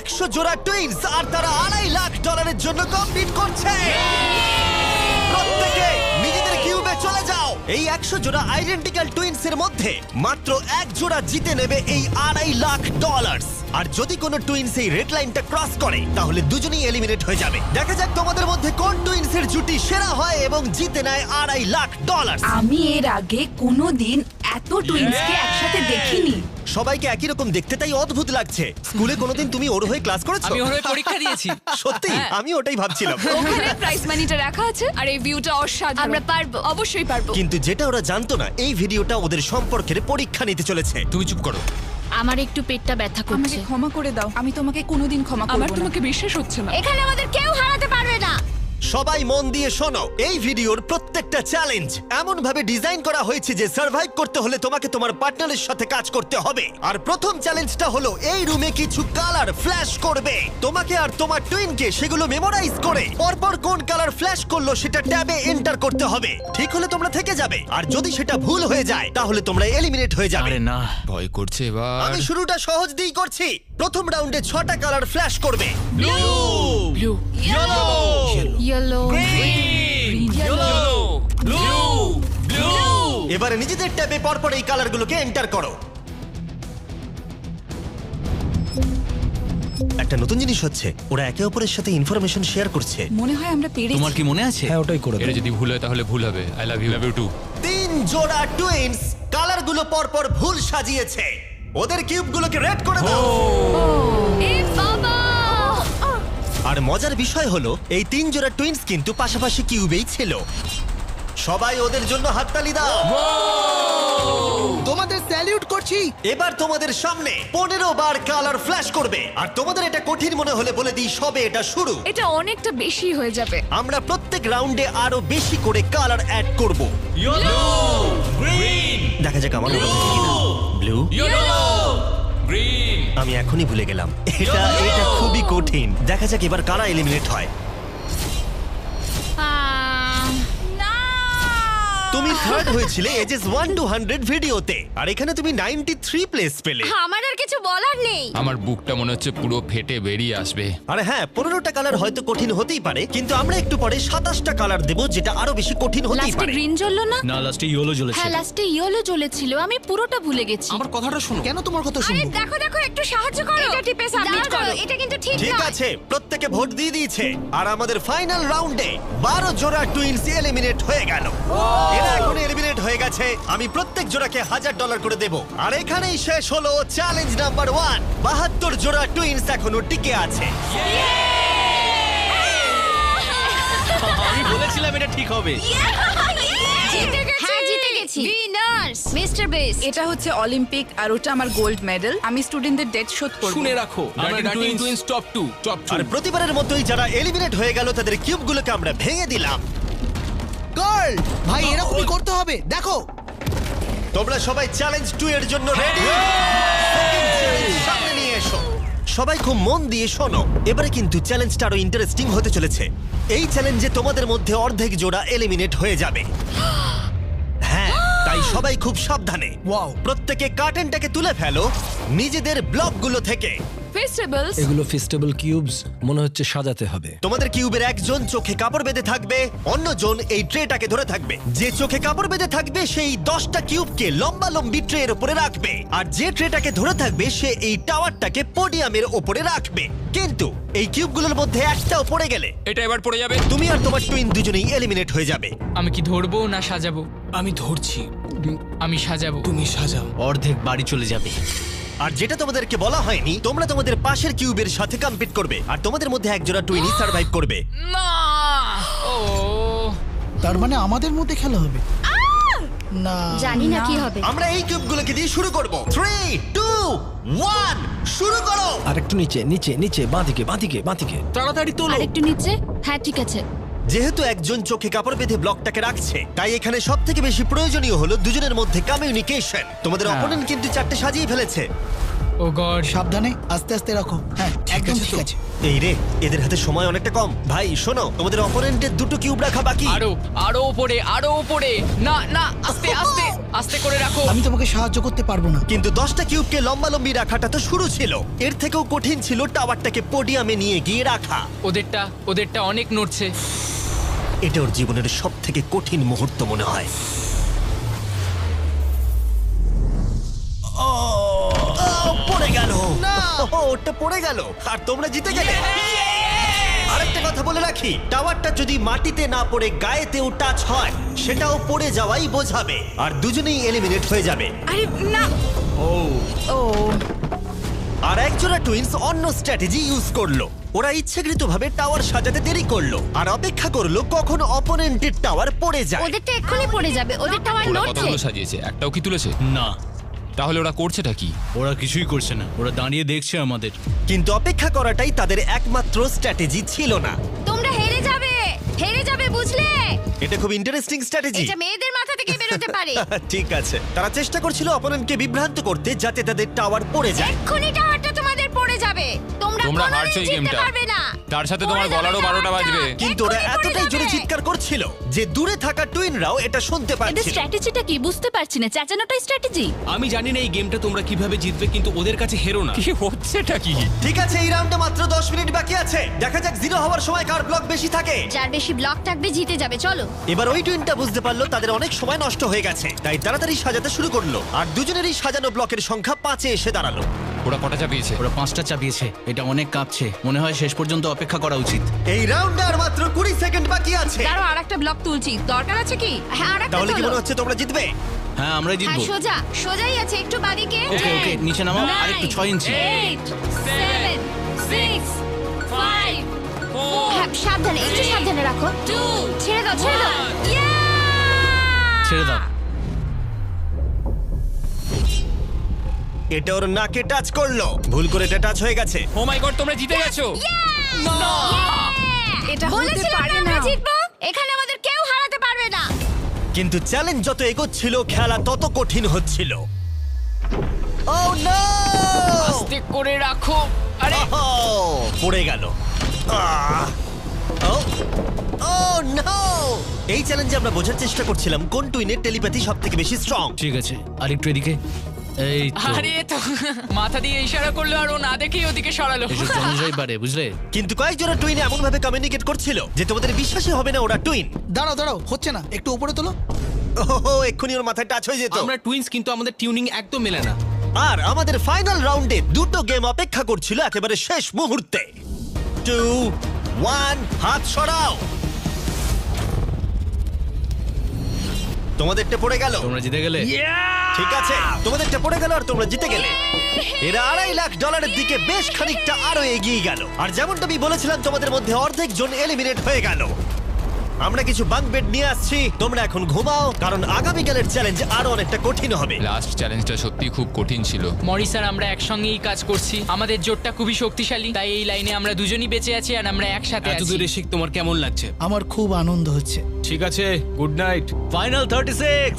100 জোড়া টুইনস আর তারা $2.5 লাখ জন্য কম্পিট করছে। প্রত্যেকে নিজেদের কিউবে চলে যাও। এই 100 জোড়া আইডেন্টিক্যাল টুইনস এর মধ্যে মাত্র এক জোড়া জিতে নেবে এই $2.5 লাখ। আর যদি কোনো টুইনস এই রেড লাইনটা ক্রস করে তাহলে দুজনেই এলিমিনেট হয়ে যাবে। দেখা যাক তোমাদের মধ্যে কোন টুইনস এর জুটি সেরা হয় এবং জিতে নেয় $2.5 লাখ। আমি এর আগে কোনোদিন এত টুইন্সকে একসাথে দেখিনি। সবাইকে একই রকম দেখতে, তাই অদ্ভুত লাগছে। স্কুলে কোনোদিন তুমি ওর হয়ে ক্লাস করেছো? আমি ওর হয়ে পরীক্ষা দিয়েছি। সত্যি? আমি ওটাই ভাবছিলাম। ওখানে প্রাইস মানিটা রাখা আছে আর এই ভিউটা অসাধারণ। আমরা পারবো। অবশ্যই পারবো। কিন্তু যেটা ওরা জানতো না, এই ভিডিওটা ওদের সম্পর্কের পরীক্ষা নিতে চলেছে। তুমি চুপ করো। আমার একটু পেটটা ব্যথা আমাকে করছে। ক্ষমা করে দাও, আমি তোমাকে কোনোদিন ক্ষমা করব না। আমার তোমাকে বিশ্বাস হচ্ছে না। এখানে আমাদের কেউ হারাতে পারবে না। সবাই মন দিয়ে শোনো, এই ভিডিওর প্রত্যেকটা চ্যালেঞ্জ এমন ভাবে ডিজাইন করা হয়েছে যে সার্ভাইভ করতে হলে তোমাকে তোমার পার্টনারের সাথে কাজ করতে হবে। আর প্রথম চ্যালেঞ্জটা হলো এই রুমে কিছু কালার ফ্ল্যাশ করবে। তোমাকে আর তোমার টুইনকে সেগুলো মেমোরাইজ করে পরপর কোন কালার ফ্ল্যাশ করলো সেটা ট্যাবে এন্টার করতে হবে। ঠিক হলে তোমরা থেকে যাবে, আর যদি সেটা ভুল হয়ে যায় তাহলে তোমরা এলিমিনেট হয়ে যাবে। আরে না, ভয় করছে এবার। আমি শুরুটা সহজ দিয়েই করছি। প্রথম রাউন্ডে 6টা কালার ফ্ল্যাশ করবে। Blue, yellow, yellow, yellow, blue, blue. এবারে নিজেদের ট্যাবে পরপর এই কালারগুলোকে এন্টার করো। একটা নতুন জিনিস হচ্ছে, ওরা একে অপরের সাথে ইনফরমেশন শেয়ার করছে। মনে হয় আমরা পেরেছি। তোমার কি মনে আছে? হ্যাঁ, ওটাই করে দাও। এটা যদি ভুল হয় তাহলে ভুল হবে। I love you, love you too. 3 জোড়া টুইনস কালারগুলো পরপর ভুল সাজিয়েছে। ওদের কিউবগুলোকে রেড করে দাও। এ বাবা! আর মজার বিষয় হলো এই 3 জোড়া টুইনস কিন্তু পাশাপাশি কিউবেই ছিল। সবাই ওদের জন্য হাততালি দাও। তোমাদের স্যালিউট করছি। এবার তোমাদের সামনে 15 বার কালার ফ্ল্যাশ করবে। আর তোমাদের এটা কঠিন মনে হলে বলে দিই, সবে এটা শুরু। এটা অনেকটা বেশি হয়ে যাবে। আমরা প্রত্যেক রাউন্ডে আরো বেশি করে কালার অ্যাড করব। ইয়েলো, গ্রিন, দেখা যাক আমার ব্লু। Yellow, green. আমি এখনই ভুলে গেলাম। এটা খুবই কঠিন। দেখা যাক এবার কারা এলিমিনেট হয়। না! তুমি থার্ড হয়েছিলে এজেস 1 to 100 ভিডিওতে, আর এখানে তুমি 93 প্লেস পেলে। আমার আর কিছু বলার নেই। আমার বুকটা মনে হচ্ছে পুরো ফেটে বেরিয়ে আসবে। আরে হ্যাঁ, 15টা কালার হয়তো কঠিন হতেই পারে, কিন্তু আমরা একটু পরে 27টা কালার দেব, যেটা আরো বেশি কঠিন হতেই লাস্টে পারে। গ্রিন জ্বললো না? না, লাস্টে ইয়েলো জ্বলেছে। হ্যাঁ, লাস্টে ইয়েলো জ্বলেছিল। আমি পুরোটা ভুলে গেছি। আমার কথাটা শোনো। কেন তোমার কথা আরে শুনবো? দেখো দেখো, একটু সাহায্য করো। এটা টিপে সাবমিট দাঁড়াও, করো। এটা কিন্তু ঠিক ঠিক নয়। আছে, প্রত্যেকে ভোট দিয়ে দিয়েছে, আর আমাদের ফাইনাল রাউন্ডে 12 জোড়া টুইনস এলিমিনেট হয়ে গেল। এরা এখন এলিমিনেট হয়ে গেছে। আমি প্রত্যেক জোড়াকে $1000 করে দেব। আর এখানেই শেষ হলো চ্যালেঞ্জ নাম্বার 1। 72 জোড়া টুইনস এখনো টিকে আছে। আমি বলেছিলাম এটা ঠিক হবে। জিতে গেছি। হ্যাঁ, জিতে গেছি। Winners mister base. এটা হচ্ছে অলিম্পিক আর ওটা আমার গোল্ড মেডেল। আমি স্টুডেন্টদের ডেট শোধ করব। শুনে রাখো, আমরা টুইনস টপ 2, টপ 2। আর প্রতিবারের মতোই যারা এলিমিনেট হয়ে গেল তাদের কিউবগুলোকে আমরা ভেঙে দিলাম। গার্ল, ভাই এরকমই করতে হবে। দেখো, তোমরা সবাই চ্যালেঞ্জ 2 এর জন্য রেডি? সামনে নিয়ে এসো। সবাই খুব মন দিয়ে শোনো, এবারে কিন্তু চ্যালেঞ্জটা আরো ইন্টারেস্টিং হতে চলেছে। এই চ্যালেঞ্জে তোমাদের মধ্যে অর্ধেক জোড়া এলিমিনেট হয়ে যাবে। হ্যাঁ, তাই সবাই খুব সাবধানে। Wow. প্রত্যেকে কার্টেনটাকে তুলে ফেলো নিজেদের ব্লকগুলো থেকে। ফেস্টিভ্যালস। এগুলো ফেস্টিভ্যাল কিউবস, মনে হচ্ছে সাজাতে হবে। তোমাদের কিউবের একজন চোখে কাপড় বেঁধে থাকবে, অন্যজন এই ট্রেটাকে ধরে থাকবে। যে চোখে কাপড় বেঁধে থাকবে সেই 10টা কিউবকে লম্বা লম্বি ট্রের উপরে রাখবে, আর যে ট্রেটাকে ধরে থাকবে সে এই টাওয়ারটাকে পোডিয়ামের উপরে রাখবে। কিন্তু এই কিউবগুলোর মধ্যে একটাও পড়ে গেলে এটা এবার পড়ে যাবে। তুমি আর তোমার টুইন দুজনেই এলিমিনেট হয়ে যাবে। আমি কি ধরবো না সাজাবো? আমি ধরছি, আমি সাজাবো। তুমি সাজাও। অর্ধেক বাড়ি চলে যাবে। আর যেটা তোমাদেরকে বলা হয়নি, তোমরা তোমাদের পাশের কিউবের সাথে কম্পিট করবে, আর তোমাদের মধ্যে একজোড়া টুইনই সার্ভাইভ করবে। না, ও তার মানে আমাদের মধ্যে খেলা হবে না? জানি না কি হবে। আমরা এই কিউবগুলোকে দিয়ে শুরু করব। 3, 2, 1 শুরু করো। আরেকটু নিচে নিচে নিচে, বাঁদিকে বাঁদিকে বাঁদিকে। তাড়াতাড়ি তোলো। আরেকটু নিচে। হ্যাঁ, ঠিক আছে। যেহেতু একজন চোখে কাপড় বেঁধে ব্লকটাকে রাখছে, তাই এখানে সব থেকে বেশি প্রয়োজনীয় হলো দুজনের মধ্যে কমিউনিকেশন। তোমাদের অপোনেন্ট কিন্তু 4টে সাজিয়ে ফেলেছে। ও গড। সাবধানে, আস্তে আস্তে রাখো। হ্যাঁ, একদম ঠিক আছে। এই রে, এদের হাতে সময় অনেকটা কম। ভাই শোনো, তোমাদের অপোনেন্টের দুটো কিউব রাখা বাকি। আরো উপরে, আরো উপরে। না না, আস্তে আস্তে আস্তে করে রাখো। আমি তোমাকে সাহায্য করতে পারবো না। কিন্তু 10টা কিউবকে লম্বালম্বি রাখাটা তো শুরু ছিল, এর থেকেও কঠিন ছিল টাওয়ারটাকে পোডিয়ামে নিয়ে গিয়ে রাখা। ওদেরটা অনেক নড়ছে। এটা ওর জীবনের সব থেকে কঠিন মুহূর্ত মনে হয়। পড়ে গেল। ওটা পড়ে গেল আর তোমরা জিতে গেলে। আরেকটা কথা বলে রাখি, টাওয়ারটা যদি মাটিতে না পড়ে গায়েতেও টাচ হয় সেটাও পড়ে যাওয়াই বোঝাবে, আর দুজনেই এলিমিনেট হয়ে যাবে। আরে না। ও আর একজোড়া টুইনস অন্য স্ট্র্যাটেজি ইউজ করলো। ওরা ইচ্ছাকৃতভাবে টাওয়ার সাজাতে দেরি করলো আর অপেক্ষা করলো কখন অপোনেন্টের টাওয়ার পড়ে যায়। ওদেরটা এক্ষুনি পড়ে যাবে, ওদের টাওয়ার ওরা নড়ছে। কতগুলো সাজিয়েছে, একটাও কি তুলেছে? না, তাহলে ওরা করছেটা কি? ওরা কিছুই করছে না, ওরা দাঁড়িয়ে দেখছে আমাদের। কিন্তু অপেক্ষা করাটাই তাদের একমাত্র স্ট্র্যাটেজি ছিল না। তোমরা হেরে যাবে বুঝলে? এটা খুব ইন্টারেস্টিং স্ট্র্যাটেজি। এটা মেয়েদের মাথা থেকে বেরোতে পারে। ঠিক আছে, তারা চেষ্টা করছিল অপোনেন্টকে বিভ্রান্ত করতে যাতে তাদের টাওয়ার পড়ে যায়। এক্ষুনি টাওয়ারটা তোমাদের পড়ে যাবে। তোমরা তোমরা কোনোদিন হারছো এই জিততে গেমটা। পারবে না। তার সাথে পড়ে তোমার যাবে গলারও 12টা টাওয়ারটা। বাজবে। কিন্তু ওরা এক্ষুনি পড়ে এতটাই জোরে যাবে। চিৎকার করছিল যে দূরে থাকা টুইনরাও এটা শুনতে এদের পাচ্ছিল। স্ট্র্যাটেজিটা কি বুঝতে পারছি না, চেঁচানোটাই স্ট্র্যাটেজি। আমি জানি না এই গেমটা তোমরা কিভাবে জিতবে, কিন্তু ওদের কাছে হেরো না। কি হচ্ছেটা কি? ঠিক আছে, এই রাউন্ডে মাত্র 10 মিনিট বাকি আছে। দেখা যাক জিরো হওয়ার সময় কার ব্লক বেশি থাকে। যার বেশি ব্লক থাকবে জিতে যাবে। চলো। এবার ওই টুইনটা বুঝতে পারলো তাদের অনেক সময় নষ্ট হয়ে গেছে, তাই তাড়াতাড়ি সাজাতে শুরু করলো। আর দুজনেরই সাজানো ব্লকের সংখ্যা 5-এ এসে দাঁড়ালো। ওরা কটা চাপিয়েছে? ওরা 5টা চাপিয়েছে, এটা অনেক কাঁপছে। মনে হয় শেষ পর্যন্ত অপেক্ষা করা উচিত। এই রাউন্ডে আর মাত্র 20 সেকেন্ড বাকি আছে। দাঁড়াও, আরেকটা ব্লক তুলছি, দরকার আছে কি? হ্যাঁ, আরেকটা তাহলে কি তোলো। মনে হচ্ছে তোমরা জিতবে? হ্যাঁ, আমরাই হ্যাঁ, জিতবো। সোজাই আছে, একটু বাদিকে। ওকে ওকে, নিচে নামাও, আরেকটু 6 ইঞ্চি। 8 7 6 5 হ্যাঁ, সাবধানে, একটু সাবধানে রাখো। ছেড়ে দাও। ছেড়ে দাও। এটা ওর নাকে টাচ করলো, ভুল করে এটা টাচ হয়ে গেছে। ও মাই গড, তোমরা জিতে গেছো। এটা হতে বলেছিলাম পারে আমরা না। জিতবো। এখানে আমাদের কেউ হারাতে পারবে না। কিন্তু চ্যালেঞ্জ যত এগোচ্ছিল খেলা তত কঠিন হচ্ছিল। ও নো! আস্তে করে রাখো। আরে পড়ে গেল। এই চ্যালেঞ্জে আমরা বোঝার চেষ্টা করছিলাম কোন টুইনের টেলিপ্যাথি সবথেকে বেশি স্ট্রং। ঠিক আছে, আরেকটু এদিকে। এই তো, আরে তো মাথা দিয়ে ইশারা করলো আর ও না দেখেই ওদিকে সরালো। এসব জনজয় পারে, বুঝলে? কিন্তু কয়েকজোড়া টুইন এমন ভাবে কমিউনিকেট করছিল যে তোমাদের বিশ্বাসই হবে না ওরা টুইন। দাঁড়াও, হচ্ছে না, একটু উপরে তোলো। ওহো, এক্ষুনি ওর মাথায় টাচ হয়ে যেত। আমরা টুইনস, কিন্তু আমাদের টিউনিং একদম মেলে না। আর আমাদের ফাইনাল রাউন্ডে দুটো গেম অপেক্ষা করছিল একেবারে শেষ মুহূর্তে। 2 1, হাত সরাও। তোমাদেরটা পড়ে গেল। তোমরা জিতে গেলে। ঠিক আছে, তোমাদেরটা পড়ে গেল আর তোমরা জিতে গেলে। এরা $2.5 লাখ দিকে বেশ খানিকটা আরো এগিয়ে গেল। আর যেমনটা আমি বলেছিলাম, তোমাদের মধ্যে অর্ধেক জন এলিমিনেট হয়ে গেল। আমরা কিছু বাঙ্ক বেড নিয়ে আসছি, তোমরা এখন ঘুমাও, কারণ আগামীকালের চ্যালেঞ্জ আরো অনেকটা কঠিন হবে। লাস্ট চ্যালেঞ্জটা সত্যি খুব কঠিন ছিল। মরিস আর আমরা একসঙ্গেই কাজ করছি, আমাদের জোটটা খুবই শক্তিশালী, তাই এই লাইনে আমরা দুজনই বেঁচে আছি আর আমরা একসাথে এত আছি। দূরে শিখ, তোমার কেমন লাগছে? আমার খুব আনন্দ হচ্ছে। ঠিক আছে, good night. Final 36।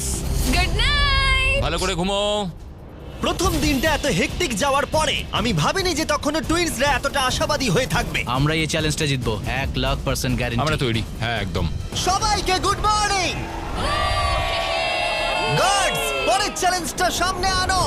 Good night. ভালো করে ঘুমোও। প্রথম দিনটা এত হেক্টিক যাওয়ার পরে আমি ভাবিনি যে তখনও টুইনসরা এতটা আশাবাদী হয়ে থাকবে। আমরা এই চ্যালেঞ্জটা জিতবো, 1,00,000% গ্যারান্টি। আমরা তৈরি। হ্যাঁ, একদম। সবাইকে গুড মর্নিং। গার্ডস, পরের চ্যালেঞ্জটা সামনে আনো।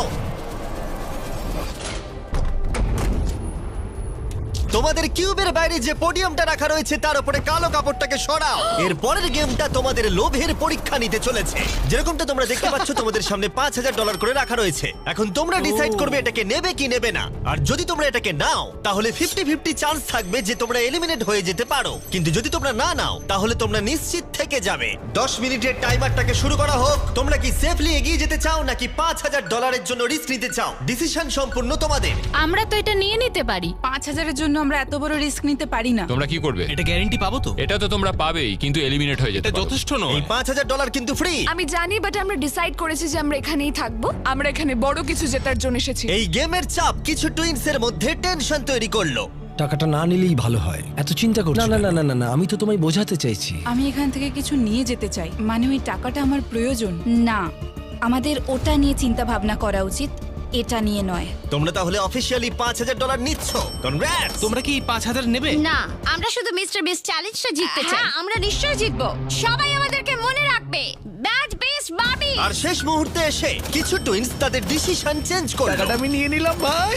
তোমাদের কিউবের বাইরে যে পোডিয়ামটা রাখা রয়েছে তার উপরে কালো কাপড়টাকে সরাও। এর পরের গেমটা তোমাদের লোভের পরীক্ষা নিতে চলেছে। যেরকমটা তোমরা দেখতে পাচ্ছ, তোমাদের সামনে $5,000 করে রাখা রয়েছে। এখন তোমরা ডিসাইড করবে এটাকে নেবে কি নেবে না। আর যদি তোমরা এটাকে নাও তাহলে 50-50 চান্স থাকবে যে তোমরা এলিমিনেট হয়ে যেতে পারো। কিন্তু যদি তোমরা না নাও তাহলে তোমরা নিশ্চিত থেকে যাবে। 10 মিনিটের টাইমারটাকে শুরু করা হোক। তোমরা কি সেফলি এগিয়ে যেতে চাও নাকি $5,000 জন্য রিস্ক নিতে চাও? ডিসিশন সম্পূর্ণ তোমাদের। আমরা তো এটা নিয়ে নিতে পারি। 5,000-এর জন্য আমরা এত বড় রিস্ক নিতে পারি না। তোমরা কি করবে? এটা গ্যারান্টি পাবো তো? এটা তো তোমরা পাবেই, কিন্তু এলিমিনেট হয়ে যেতে এটা পারো। যথেষ্ট এই নয়। $5,000 কিন্তু ফ্রি। আমি জানি, বাট আমরা ডিসাইড করেছি যে আমরা এখানেই থাকবো। আমরা এখানে বড় কিছু জেতার জন্য এসেছি। এই গেমের চাপ কিছু টুইনসের মধ্যে টেনশন তৈরি করলো। টাকাটা না নিলেই ভালো হয়। এত চিন্তা করছো? না না না না না না, আমি তো তোমায় বোঝাতে চাইছি। আমি এখান থেকে কিছু নিয়ে যেতে চাই, মানে ওই টাকাটা আমার প্রয়োজন। না, আমাদের ওটা নিয়ে চিন্তা ভাবনা করা উচিত। এটা নিয়ে নয়। তোমরা তাহলে অফিসিয়ালি $5,000 নিচ্ছ। কনগ্রাটস। তোমরা কি 5,000 নেবে? না, আমরা শুধু মিস্টার বিস্ট চ্যালেঞ্জটা জিততে চাই। আমরা নিশ্চয়ই জিতবো। সবাই আমাদেরকে মনে রাখবে। ব্যাড বেস্ট বাবি। আর শেষ মুহূর্তে এসে কিছু টুইনস তাদের ডিসিশন চেঞ্জ করলো। টাকাটা আমি নিয়ে নিলাম ভাই।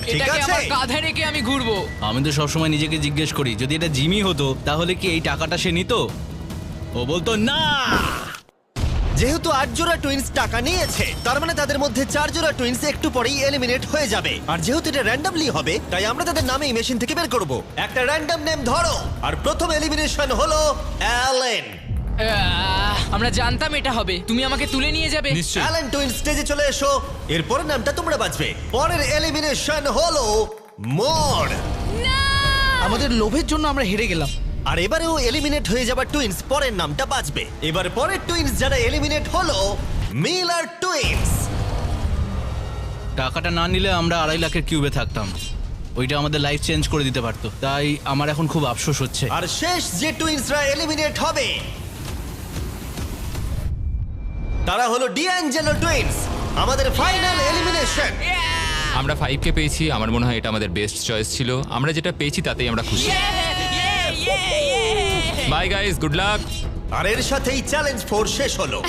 ঠিক এটাকে আছে। আমার কাঁধে রেখে আমি ঘুরবো। আমি তো সবসময় নিজেকে জিজ্ঞেস করি যদি এটা জিমি হতো তাহলে কি এই টাকাটা সে নিত? ও বলতো না। যেহেতু 8 জোড়া টুইনস টাকা নিয়েছে, তার মানে তাদের মধ্যে 4 জোড়া টুইনস একটু পরেই এলিমিনেট হয়ে যাবে। আর যেহেতু এটা র্যান্ডমলি হবে, তাই আমরা তাদের নামে মেশিন থেকে বের করব। একটা র্যান্ডম নেম ধরো। আর প্রথম এলিমিনেশন হলো অ্যালেন। আমরা জানতাম এটা হবে। তুমি আমাকে তুলে নিয়ে যাবে। নিশ্চয়ই। অ্যালেন টুইনস স্টেজে চলে এসো। এরপরের নামটা তোমরা বাঁচবে। পরের এলিমিনেশন হলো মোর। আমাদের লোভের জন্য আমরা হেরে গেলাম। আর এবারেও এলিমিনেট হয়ে যাবার টুইনস পরের নামটা বাঁচবে। এবার পরের টুইনস যারা এলিমিনেট হলো মিলার টুইনস। টাকাটা না নিলে আমরা 2.5 লাখের কিউবে থাকতাম। ওইটা আমাদের লাইফ চেঞ্জ করে দিতে পারতো। তাই আমার এখন খুব আফসোস হচ্ছে। আর শেষ যে টুইনসরা এলিমিনেট হবে তারা হলো ডিঅ্যাঞ্জেলো টুইনস। আমাদের ফাইনাল এলিমিনেশন। আমরা 5কে পেয়েছি, আমার মনে হয় এটা আমাদের বেস্ট চয়েস ছিল। আমরা যেটা পেয়েছি তাতেই আমরা খুশি। Bye guys, good luck. আর এর সাথেই চ্যালেঞ্জ 4 শেষ হলো।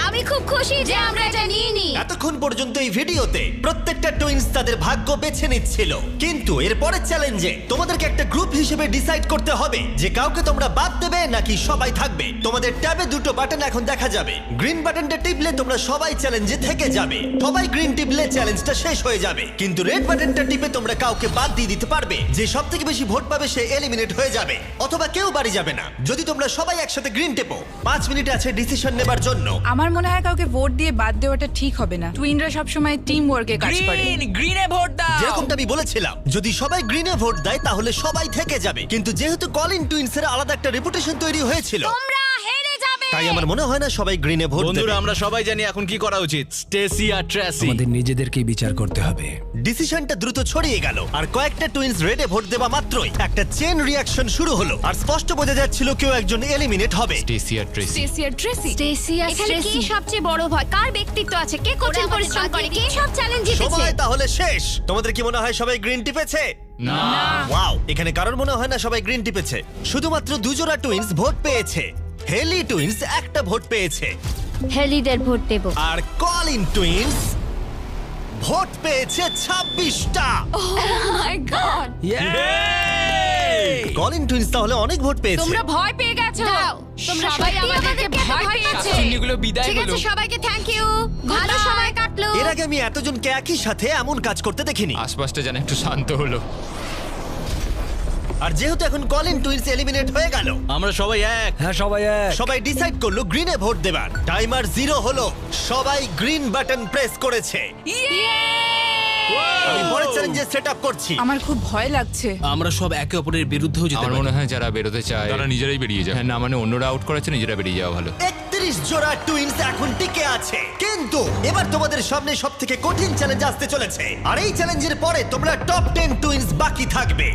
আমি খুব খুশি যে আমরা এটা নিয়ে নিই। এতক্ষণ পর্যন্ত এই ভিডিওতে প্রত্যেকটা টুইনস তাদের ভাগ্য বেছে নিচ্ছিল, কিন্তু এর পরের চ্যালেঞ্জে তোমাদেরকে একটা গ্রুপ হিসেবে ডিসাইড করতে হবে যে কাউকে তোমরা বাদ দেবে নাকি সবাই থাকবে। তোমাদের ট্যাবে দুটো বাটন এখন দেখা যাবে। গ্রিন বাটনটা টিপলে তোমরা সবাই চ্যালেঞ্জে থেকে যাবে। সবাই গ্রিন টিপলে চ্যালেঞ্জটা শেষ হয়ে যাবে, কিন্তু রেড বাটনটা টিপে তোমরা কাউকে বাদ দিয়ে দিতে পারবে। যে সবথেকে বেশি ভোট পাবে সে এলিমিনেট হয়ে যাবে, অথবা কেউ বাড়ি যাবে না। যদি তোমরা সবাই একসাথে গ্রিন টেপো, 5 মিনিট আছে ডিসিশন নেবার জন্য। আমার মনে হয় কাউকে ভোট দিয়ে বাদ দেওয়াটা ঠিক হবে না। টুইনরা সবসময় টিম ওয়ার্কে কাজ করে। গ্রিনে ভোট দাও। যেরকমটা আমি বলেছিলাম, যদি সবাই গ্রিনে ভোট দেয় তাহলে সবাই থেকে যাবে। কিন্তু যেহেতু কলিন টুইনসের আলাদা একটা রেপুটেশন তৈরি হয়েছিল, তোমরা হেরে যাবে। তাই আমার মনে হয় না সবাই গ্রিনে ভোট দেবে। বন্ধুরা, আমরা সবাই জানি এখন কি করা উচিত। স্টেসি আর ট্রেসি। আমাদের নিজেদেরকেই বিচার করতে হবে। ডিসিশনটা দ্রুত ছড়িয়ে গেল, আর কয়েকটা টুইনস রেডে ভোট দেওয়া মাত্রই একটা চেন রিয়াকশন শুরু হলো। আর স্পষ্ট বোঝা যাচ্ছিল কেউ একজন এলিমিনেট হবে। স্টেসি আর ট্রেসি। স্টেসি আর ট্রেসি। স্টেসি আর এখানে কে সবচেয়ে বড় ভয়? কার ব্যক্তিত্ব আছে? কে কঠিন পরিশ্রম করে? কে সব চ্যালেঞ্জ জিতেছে? সময় তাহলে শেষ। তোমাদের কি মনে হয় সবাই গ্রিন টিপেছে? না। ওয়াও, এখানে কারোর মনে হয় না সবাই গ্রিন টিপেছে। শুধুমাত্র 2 জোড়া টুইনস ভোট পেয়েছে। হেলি টুইনস একটা ভোট পেয়েছে, হেলিদের ভোট দেব। আর কলিন টুইনস ভোট পেয়েছে 26টা। মাই গড। কলিন টুইনস তাহলে অনেক ভোট পেয়েছে। তোমরা ভয় পেয়ে গেছো। তোমরা সবাই সত্যি আমাদেরকে ভয় পেয়েছে। চিমনিগুলো বিদায় ঠিক আছে, হলো। সবাইকে থ্যাংক ইউ। ভালো সময় কাটলো। এর আগে আমি এতজনকে একই সাথে এমন কাজ করতে দেখিনি। আশপাশটা যেন একটু শান্ত হলো। আর যেহেতু এখন কলিন টুইনস এলিমিনেট হয়ে গেল, আমরা সবাই এক। হ্যাঁ, সবাই এক। সবাই ডিসাইড করলো গ্রিনে ভোট দেবার। টাইমার 0 হলো। সবাই গ্রিন বাটন প্রেস করেছে। আমি পরের চ্যালেঞ্জে সেটআপ করছি। আমার খুব ভয় লাগছে। আমরা সব একে অপরের বিরুদ্ধেও যেতে আমার পারি। মনে হয় যারা বেরোতে চায় তারা নিজেরাই বেরিয়ে যায়। হ্যাঁ, না মানে অন্যরা আউট করাচ্ছে, নিজেরা বেরিয়ে যাওয়া ভালো। 31 জোড়া টুইনস এখন টিকে আছে, কিন্তু এবার তোমাদের সামনে সবথেকে কঠিন চ্যালেঞ্জ আসতে চলেছে। আর এই চ্যালেঞ্জের পরে তোমরা টপ 10 টুইনস বাকি থাকবে।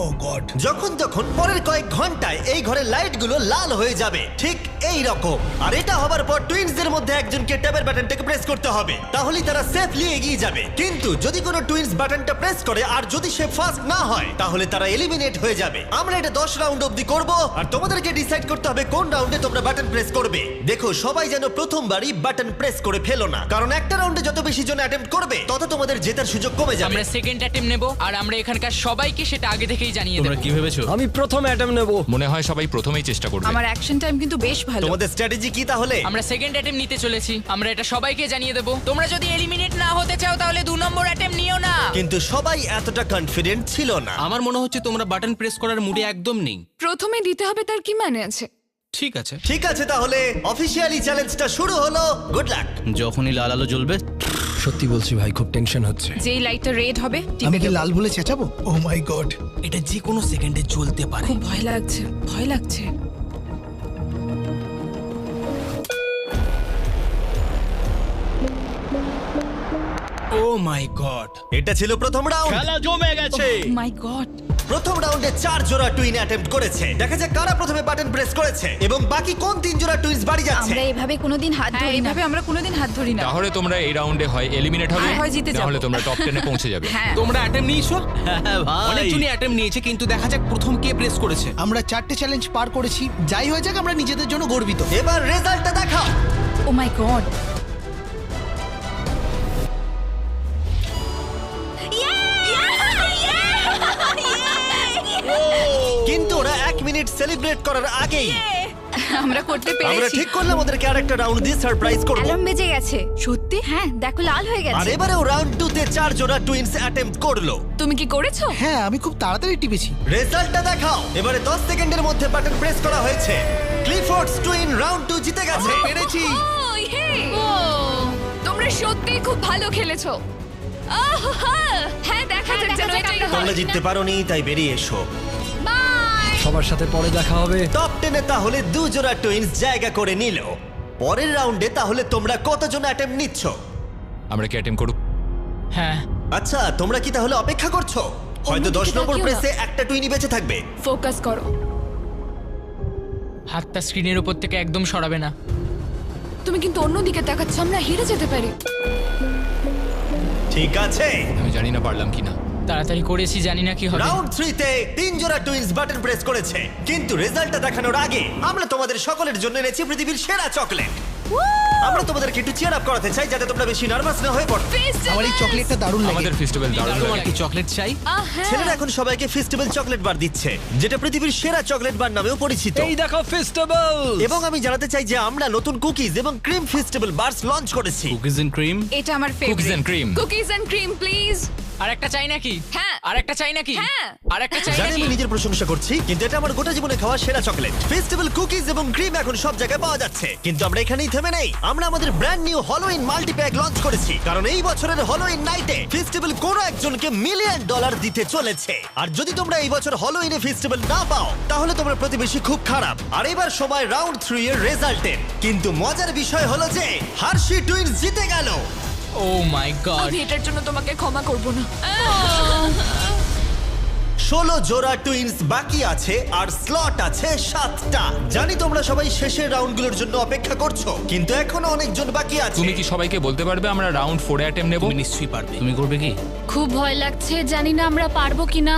ও গড। যখন তখন পরের কয়েক ঘন্টায় এই ঘরের লাইটগুলো লাল হয়ে যাবে, ঠিক এই রকম। আর এটা হবার পর টুইনসদের মধ্যে একজনকে ট্যাবের বাটনটাকে প্রেস করতে হবে, তাহলেই তারা সেফলি এগিয়ে যাবে। কিন্তু যদি কোনো টুইনস বাটনটা প্রেস করে আর যদি সে ফার্স্ট না হয়, তাহলে তারা এলিমিনেট হয়ে যাবে। আমরা এটা 10 রাউন্ড অবধি করব, আর তোমাদেরকে ডিসাইড করতে হবে কোন রাউন্ডে তোমরা বাটন প্রেস করবে। দেখো, সবাই যেন প্রথমবারই বাটন প্রেস করে ফেলো না, কারণ একটা রাউন্ডে যত বেশি জন অ্যাটেম্প্ট করবে তত তোমাদের জেতার সুযোগ কমে যাবে। আমরা সেকেন্ড অ্যাটেম্প নেব, আর আমরা এখানকার সবাইকে সেটা আগে থেকেই জানিয়ে তোমরা দেব। কি ভেবেছো? আমি প্রথম অ্যাটেম নেব। মনে হয় সবাই প্রথমেই চেষ্টা করবে। আমার অ্যাকশন টাইম কিন্তু বেশ ভালো। তোমাদের স্ট্র্যাটেজি কি তাহলে? আমরা সেকেন্ড অ্যাটেম্প নিতে চলেছি। আমরা এটা সবাইকে জানিয়ে দেব। তোমরা যদি এলিমিনেট না হতে চাও তাহলে 2 নম্বর অ্যাটেম্প নিও না। কিন্তু সবাই এতটা কনফিডেন্ট ছিল না। আমার মনে হচ্ছে তোমরা বাটন প্রেস করার মুডে একদম নেই। প্রথমে দিতে হবে তার কি মানে আছে? ঠিক আছে, ঠিক আছে, তাহলে অফিসিয়ালি চ্যালেঞ্জটা শুরু হলো। Good luck. যখনই লাল আলো জ্বলবে সত্যি বলছি ভাই, খুব টেনশন হচ্ছে। যেই লাইটটা রেড হবে আমি টিপে কি দেব। লাল বলে চেঁচাবো? ও মাই গড। এটা যে কোনো সেকেন্ডে জ্বলতে পারে। খুব ভয় লাগছে, ভয় লাগছে। ও মাই গড, এটা ছিল প্রথম রাউন্ড। খেলা জমে গেছে। মাই গড। প্রথম রাউন্ডে 4 জোড়া টুইন অ্যাটেম্প্ট করেছে। দেখা যাক কারা প্রথমে বাটন প্রেস করেছে এবং বাকি কোন 3 জোড়া টুইনস বাড়ি যাচ্ছে। আমরা এভাবে কোনোদিন হাত হ্যাঁ ধরি না। এইভাবে আমরা কোনোদিন হাত ধরি না। তাহলে তোমরা এই রাউন্ডে হয় এলিমিনেট হবে, হয় জিতে যাবো। তাহলে তোমরা টপ 10 এ পৌঁছে যাবে। হ্যাঁ তোমরা অ্যাটেম্প নিয়েছো? হ্যাঁ ভাই অনেকজনই অ্যাটেম্প নিয়েছে, কিন্তু দেখা যাক প্রথম কে প্রেস করেছে। আমরা 4টে চ্যালেঞ্জ পার করেছি, যাই হয়ে যাক আমরা নিজেদের জন্য গর্বিত। এবার রেজাল্টটা দেখাও। ও মাই গড। কিন্তু ওরা 1 মিনিট সেলিব্রেট করার আগেই আমরা করতে আমরা পেরেছি। ঠিক করলাম ওদেরকে আরেকটা রাউন্ড দিয়ে সারপ্রাইজ করব। অ্যালার্ম বেজে গেছে। সত্যি? হ্যাঁ দেখো লাল হয়ে আর গেছে। এবারেও রাউন্ড 2 তে 4 জোড়া টুইনস অ্যাটেম্প্ট করলো। তুমি কি করেছো? হ্যাঁ, আমি খুব তাড়াতাড়ি টিপেছি। রেজাল্টটা দেখাও। এবারে 10 সেকেন্ডের মধ্যে বাটন প্রেস করা হয়েছে। ক্লিফোর্ডস টুইন রাউন্ড 2 জিতে গেছে। পেরেছি। ও, ইয়ে! তোমরা সত্যিই খুব ভালো খেলেছো। হ্যাঁ দেখা যাক যেন এটাই হয়। তোমরা জিততে পারোনি, তাই বেরিয়ে এসো। বাই। সবার সাথে পরে দেখা হবে। টপ 10 এ তাহলে 2 জোড়া টুইনস জায়গা করে নিল। পরের রাউন্ডে তাহলে তোমরা কতজন অ্যাটেম্প্ট নিচ্ছ? আমরা কি অ্যাটেম্প করব? হ্যাঁ আচ্ছা, তোমরা কি তাহলে অপেক্ষা করছো? হয়তো 10 অন্যদিকে নম্বর তাকিও না। প্রেসে একটা টুইনই বেঁচে থাকবে। ফোকাস করো। হাতটা স্ক্রিনের উপর থেকে একদম সরাবে না। তুমি কিন্তু অন্যদিকে তাকাচ্ছ, আমরা হেরে যেতে পারি। ঠিক আছে। আমি জানি না পারলাম কিনা। তাড়াতাড়ি করেছি, জানি না কি হবে। রাউন্ড 3 তে 3 জোড়া টুইনস বাটন প্রেস করেছে, কিন্তু রেজাল্টটা দেখানোর আগে আমরা তোমাদের সকলের জন্য এনেছি পৃথিবীর সেরা চকলেট। আমরা তোমাদেরকে একটু চিয়ার আপ করাতে চাই যাতে তোমরা বেশি নার্ভাস না হয়ে পড়ো। আমার এই চকলেটটা দারুণ লাগে। আমাদের ফেস্টিভ্যাল দারুণ তোমার লাগে। কি চকলেট চাই? ছেলেরা এখন সবাইকে ফেস্টিভ্যাল চকলেট বার দিচ্ছে, যেটা পৃথিবীর সেরা চকলেট বার নামেও পরিচিত। এই দেখো ফেস্টিভ্যাল। এবং আমি জানাতে চাই যে আমরা নতুন কুকিজ এবং ক্রিম ফেস্টিভ্যাল বার্স লঞ্চ করেছি। Cookies and cream. এটা আমার cookies favourite. And cream. Cookies and cream please. আর একটা চাই নাকি? হ্যাঁ। আর একটা চাই নাকি? হ্যাঁ। আর একটা চাই জানি নাকি? আমি নিজের প্রশংসা করছি, কিন্তু এটা আমার গোটা জীবনে খাওয়া সেরা চকলেট। ফেস্টিভ্যাল কুকিজ এবং ক্রিম এখন সব জায়গায় পাওয়া যাচ্ছে, কিন্তু আমরা এখানেই থেমে নেই। আমরা আমাদের ব্র্যান্ড নিউ হলোউইন মাল্টিপ্যাক লঞ্চ করেছি, কারণ এই বছরের হলোউইন নাইটে ফেস্টিভ্যাল কোনো একজনকে $1 মিলিয়ন দিতে চলেছে। আর যদি তোমরা এই বছর হলোউইনে ফেস্টিভ্যাল না পাও, তাহলে তোমার প্রতিবেশী খুব খারাপ। আর এবার সময় রাউন্ড 3 এর রেজাল্টের। কিন্তু মজার বিষয় হলো যে হার্শি টুইনস জিতে গেল। ও মাই গড। আমি এটার জন্য তোমাকে ক্ষমা করব না। 16 জোড়া টুইনস বাকি আছে আর স্লট আছে 7টা। জানি তোমরা সবাই শেষের রাউন্ডগুলোর জন্য অপেক্ষা করছো, কিন্তু এখনো অনেকজন বাকি আছে। তুমি কি সবাইকে বলতে পারবে আমরা রাউন্ড 4 এ অ্যাটেম্প নেব? তুমি নিশ্চয়ই পারবে। তুমি করবে কি? খুব ভয় লাগছে, জানি না আমরা পারবো কিনা।